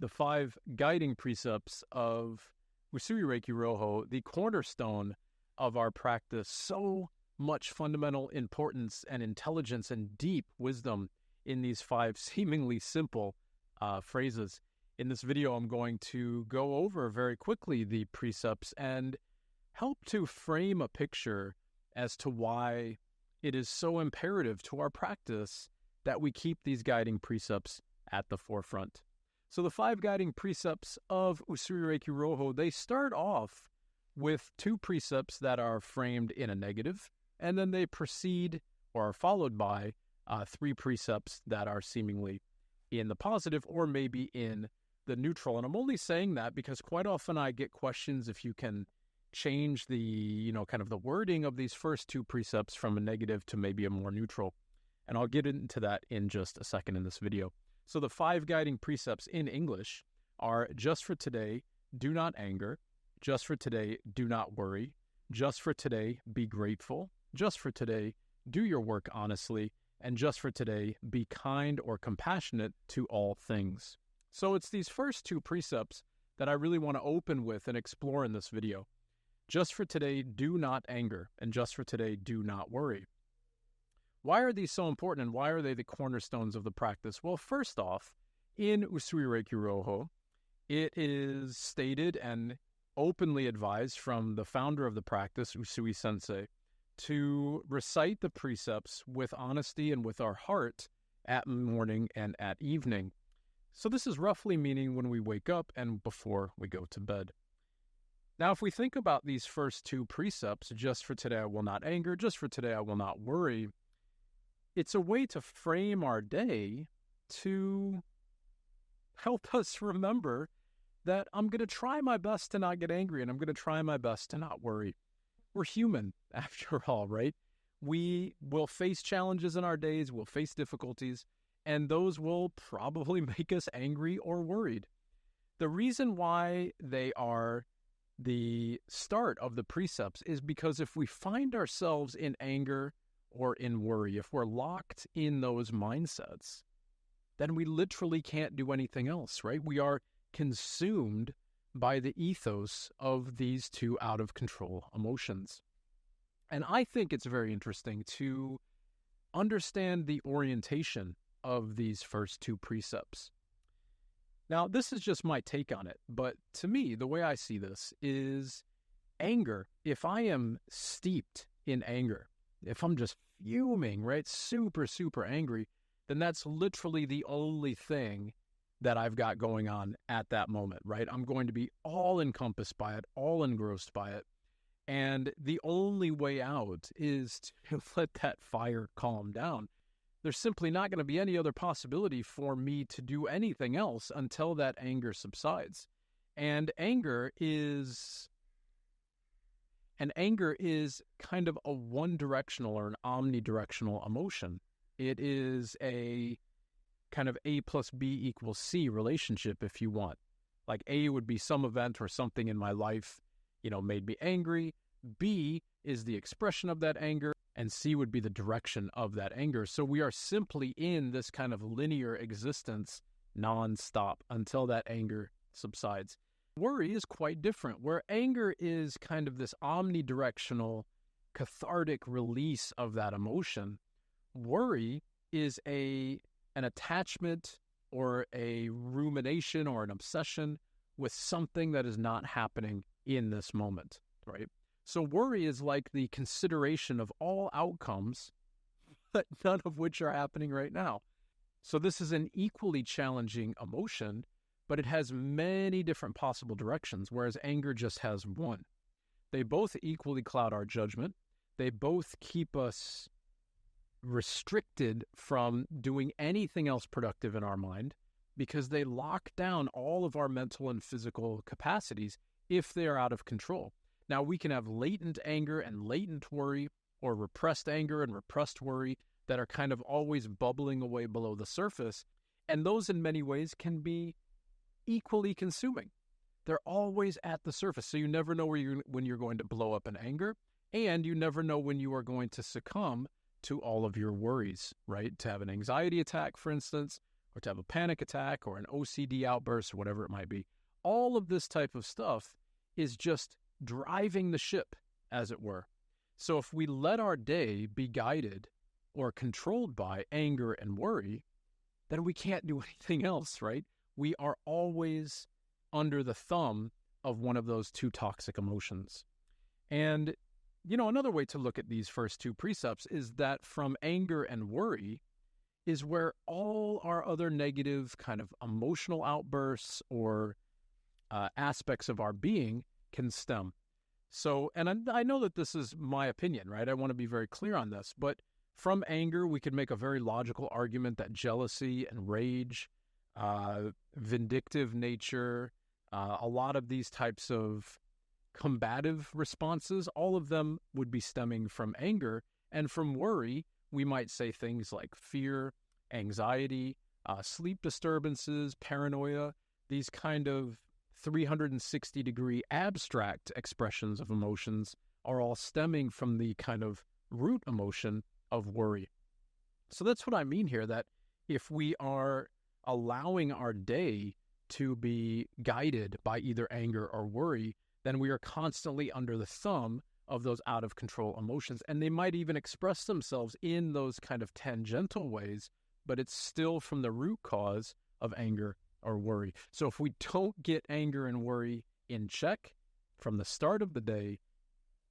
the 5 guiding precepts of Usui Reiki Ryoho, the cornerstone of our practice. So much fundamental importance and intelligence and deep wisdom in these 5 seemingly simple phrases. In this video, I'm going to go over very quickly the precepts and help to frame a picture as to why it is so imperative to our practice that we keep these guiding precepts at the forefront. So the 5 guiding precepts of Usui Reiki Ryoho, they start off with 2 precepts that are framed in a negative, and then they proceed or are followed by 3 precepts that are seemingly in the positive or maybe in the neutral. And I'm only saying that because quite often I get questions if you can change the, kind of the wording of these first 2 precepts from a negative to maybe a more neutral. And I'll get into that in just a second in this video. So the 5 guiding precepts in English are: just for today, do not anger; just for today, do not worry; just for today, be grateful; just for today, do your work honestly; and just for today, be kind or compassionate to all things. So it's these first 2 precepts that I really want to open with and explore in this video. Just for today, do not anger; and just for today, do not worry. Why are these so important, and why are they the cornerstones of the practice? Well, first off, in Usui Reiki Ryoho, it is stated and openly advised from the founder of the practice, Usui Sensei, to recite the precepts with honesty and with our heart at morning and at evening. So this is roughly meaning when we wake up and before we go to bed. Now, if we think about these first 2 precepts, just for today I will not anger, just for today I will not worry, it's a way to frame our day to help us remember that I'm going to try my best to not get angry, and I'm going to try my best to not worry. We're human, after all, right? We will face challenges in our days, we'll face difficulties, and those will probably make us angry or worried. The reason why they are the start of the precepts is because if we find ourselves in anger or in worry, if we're locked in those mindsets, then we literally can't do anything else, right? We are consumed by the ethos of these 2 out-of-control emotions. And I think it's very interesting to understand the orientation of these first 2 precepts. Now, this is just my take on it, but to me, the way I see this is anger. If I am steeped in anger, if I'm just fuming, right, super, super angry, then that's literally the only thing that I've got going on at that moment, right? I'm going to be all encompassed by it, all engrossed by it. And the only way out is to let that fire calm down. There's simply not going to be any other possibility for me to do anything else until that anger subsides. And anger is kind of a one-directional or an omnidirectional emotion. It is a kind of A plus B equals C relationship, if you want. Like A would be some event or something in my life, made me angry. B is the expression of that anger, and C would be the direction of that anger. So we are simply in this kind of linear existence nonstop until that anger subsides. Worry is quite different, where anger is kind of this omnidirectional, cathartic release of that emotion. Worry is an attachment or a rumination or an obsession with something that is not happening in this moment, right? So worry is like the consideration of all outcomes, but none of which are happening right now. So this is an equally challenging emotion, but it has many different possible directions, whereas anger just has one. They both equally cloud our judgment. They both keep us restricted from doing anything else productive in our mind because they lock down all of our mental and physical capacities if they are out of control. Now, we can have latent anger and latent worry, or repressed anger and repressed worry that are kind of always bubbling away below the surface, and those in many ways can be equally consuming. They're always at the surface, so you never know when you're going to blow up in anger, and you never know when you are going to succumb to all of your worries, right? To have an anxiety attack, for instance, or to have a panic attack or an OCD outburst or whatever it might be. All of this type of stuff is just driving the ship, as it were. So if we let our day be guided or controlled by anger and worry, then we can't do anything else, right? We are always under the thumb of one of those two toxic emotions. And, another way to look at these first two precepts is that from anger and worry is where all our other negative kind of emotional outbursts or aspects of our being can stem. So, and I know that this is my opinion, right? I want to be very clear on this, but from anger, we could make a very logical argument that jealousy and rage, vindictive nature, a lot of these types of combative responses, all of them would be stemming from anger. And from worry, we might say things like fear, anxiety, sleep disturbances, paranoia, these kind of 360-degree abstract expressions of emotions are all stemming from the kind of root emotion of worry. So that's what I mean here, that if we are allowing our day to be guided by either anger or worry, then we are constantly under the thumb of those out-of-control emotions. And they might even express themselves in those kind of tangential ways, but it's still from the root cause of anger or worry. So if we don't get anger and worry in check from the start of the day,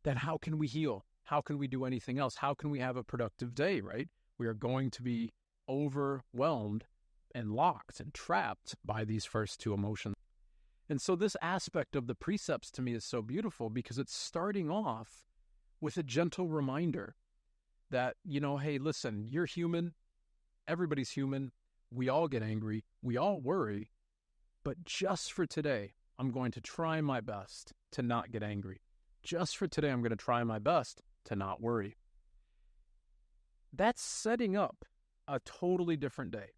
then how can we heal? How can we do anything else? How can we have a productive day, right? We are going to be overwhelmed and locked and trapped by these first two emotions. And so this aspect of the precepts to me is so beautiful because it's starting off with a gentle reminder that, hey, listen, you're human. Everybody's human. We all get angry. We all worry. But just for today, I'm going to try my best to not get angry. Just for today, I'm going to try my best to not worry. That's setting up a totally different day.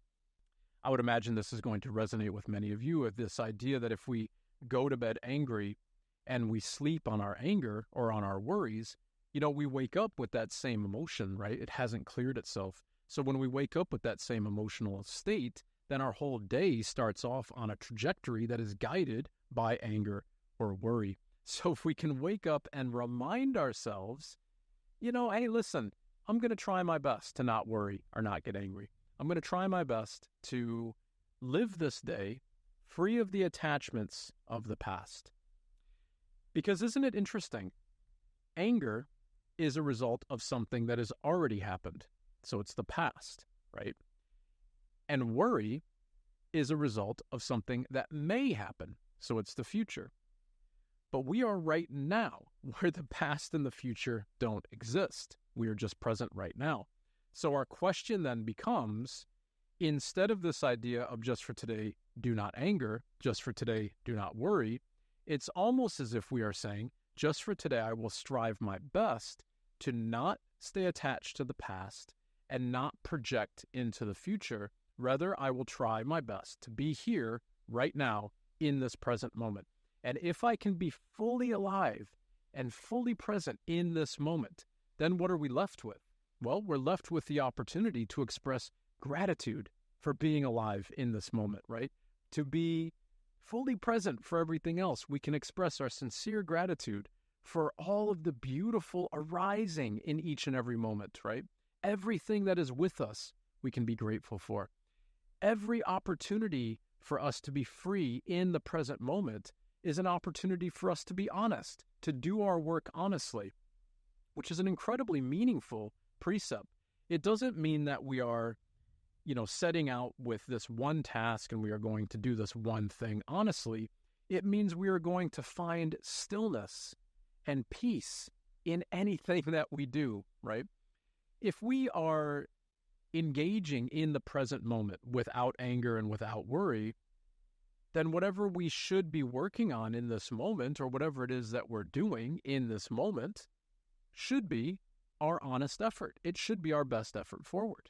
I would imagine this is going to resonate with many of you, of this idea that if we go to bed angry and we sleep on our anger or on our worries, we wake up with that same emotion, right? It hasn't cleared itself. So when we wake up with that same emotional state, then our whole day starts off on a trajectory that is guided by anger or worry. So if we can wake up and remind ourselves, hey, listen, I'm going to try my best to not worry or not get angry. I'm going to try my best to live this day free of the attachments of the past. Because isn't it interesting? Anger is a result of something that has already happened. So it's the past, right? And worry is a result of something that may happen. So it's the future. But we are right now where the past and the future don't exist. We are just present right now. So our question then becomes, instead of this idea of just for today, do not anger, just for today, do not worry, it's almost as if we are saying, just for today, I will strive my best to not stay attached to the past and not project into the future. Rather, I will try my best to be here right now in this present moment. And if I can be fully alive and fully present in this moment, then what are we left with? Well, we're left with the opportunity to express gratitude for being alive in this moment, right? To be fully present for everything else. We can express our sincere gratitude for all of the beautiful arising in each and every moment, right? Everything that is with us, we can be grateful for. Every opportunity for us to be free in the present moment is an opportunity for us to be honest, to do our work honestly, which is an incredibly meaningful precept. It doesn't mean that we are, setting out with this one task and we are going to do this one thing honestly. It means we are going to find stillness and peace in anything that we do, right? If we are engaging in the present moment without anger and without worry, then whatever we should be working on in this moment, or whatever it is that we're doing in this moment, should be our honest effort. It should be our best effort forward.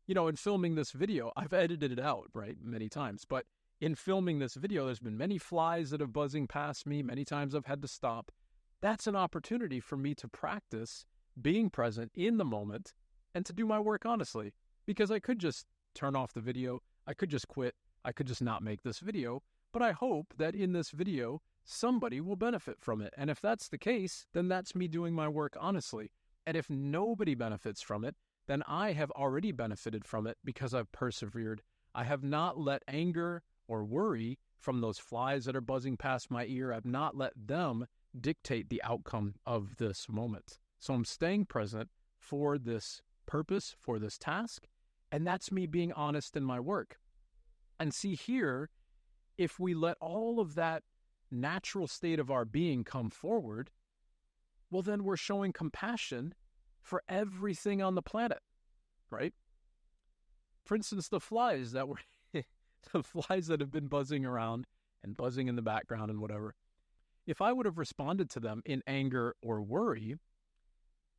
In filming this video, I've edited it out, right, many times, but in filming this video, there's been many flies that have buzzing past me. Many times I've had to stop. That's an opportunity for me to practice being present in the moment and to do my work honestly, because I could just turn off the video. I could just quit. I could just not make this video. But I hope that in this video, somebody will benefit from it. And if that's the case, then that's me doing my work honestly. And if nobody benefits from it, then I have already benefited from it because I've persevered. I have not let anger or worry from those flies that are buzzing past my ear, I've not let them dictate the outcome of this moment. So I'm staying present for this purpose, for this task, and that's me being honest in my work. And see here, if we let all of that natural state of our being come forward, well, then we're showing compassion for everything on the planet, right? For instance, the flies that were the flies that have been buzzing around and buzzing in the background and whatever. If I would have responded to them in anger or worry,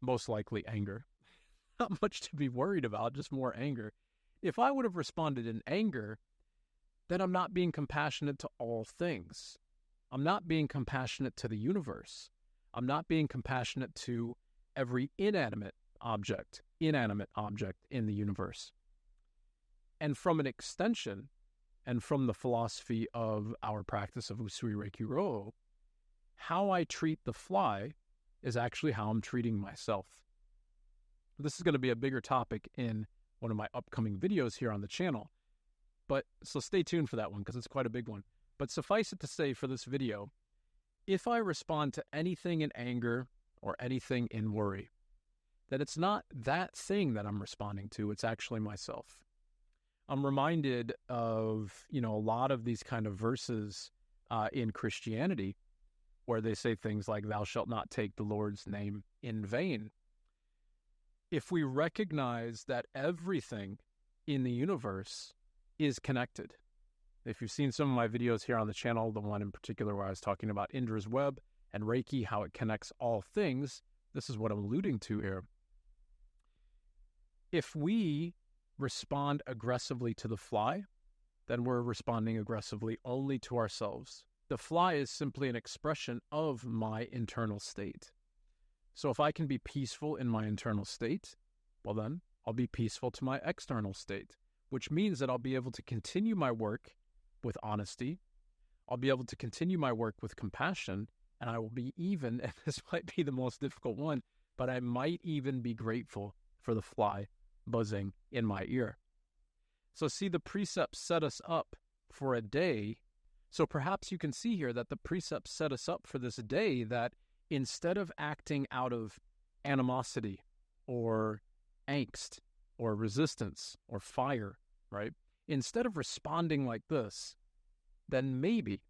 most likely anger, not much to be worried about, just more anger. If I would have responded in anger, then I'm not being compassionate to all things. I'm not being compassionate to the universe. I'm not being compassionate to every inanimate object in the universe. And from an extension, and from the philosophy of our practice of Usui Reiki Ryoho, how I treat the fly is actually how I'm treating myself. This is going to be a bigger topic in one of my upcoming videos here on the channel. So stay tuned for that one because it's quite a big one. But suffice it to say for this video, if I respond to anything in anger or anything in worry, that it's not that thing that I'm responding to, it's actually myself. I'm reminded of, a lot of these kind of verses in Christianity where they say things like, thou shalt not take the Lord's name in vain. If we recognize that everything in the universe is connected, if you've seen some of my videos here on the channel, the one in particular where I was talking about Indra's web and Reiki, how it connects all things, this is what I'm alluding to here. If we respond aggressively to the fly, then we're responding aggressively only to ourselves. The fly is simply an expression of my internal state. So if I can be peaceful in my internal state, well then, I'll be peaceful to my external state, which means that I'll be able to continue my work with honesty. I'll be able to continue my work with compassion, and I will be even, and this might be the most difficult one, but I might even be grateful for the fly buzzing in my ear. So see, the precepts set us up for a day. So perhaps you can see here that the precepts set us up for this day, that instead of acting out of animosity or angst or resistance or fire, right? Instead of responding like this, then maybe,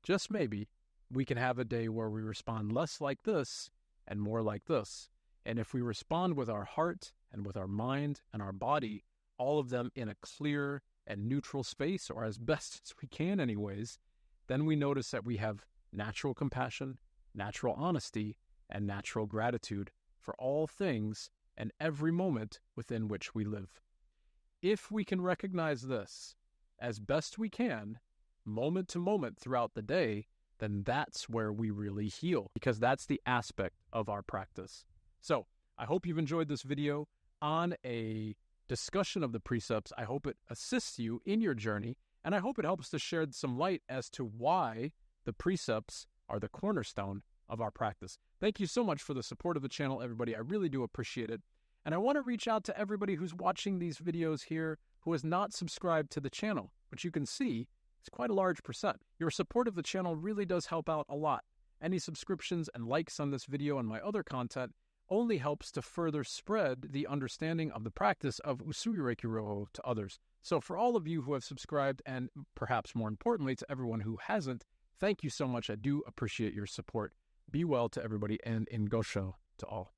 just maybe, we can have a day where we respond less like this and more like this. And if we respond with our heart and with our mind and our body, all of them in a clear and neutral space, or as best as we can anyways, then we notice that we have natural compassion, natural honesty, and natural gratitude for all things and every moment within which we live. If we can recognize this as best we can, moment to moment throughout the day, then that's where we really heal, because that's the aspect of our practice. So I hope you've enjoyed this video on a discussion of the precepts. I hope it assists you in your journey, and I hope it helps to shed some light as to why the precepts are the cornerstone of our practice. Thank you so much for the support of the channel, everybody. I really do appreciate it. And I want to reach out to everybody who's watching these videos here who has not subscribed to the channel, which you can see it's quite a large percent. Your support of the channel really does help out a lot. Any subscriptions and likes on this video and my other content only helps to further spread the understanding of the practice of Usui Reiki Ryoho to others. So for all of you who have subscribed, and perhaps more importantly to everyone who hasn't, thank you so much. I do appreciate your support. Be well to everybody, and In Gassho to all.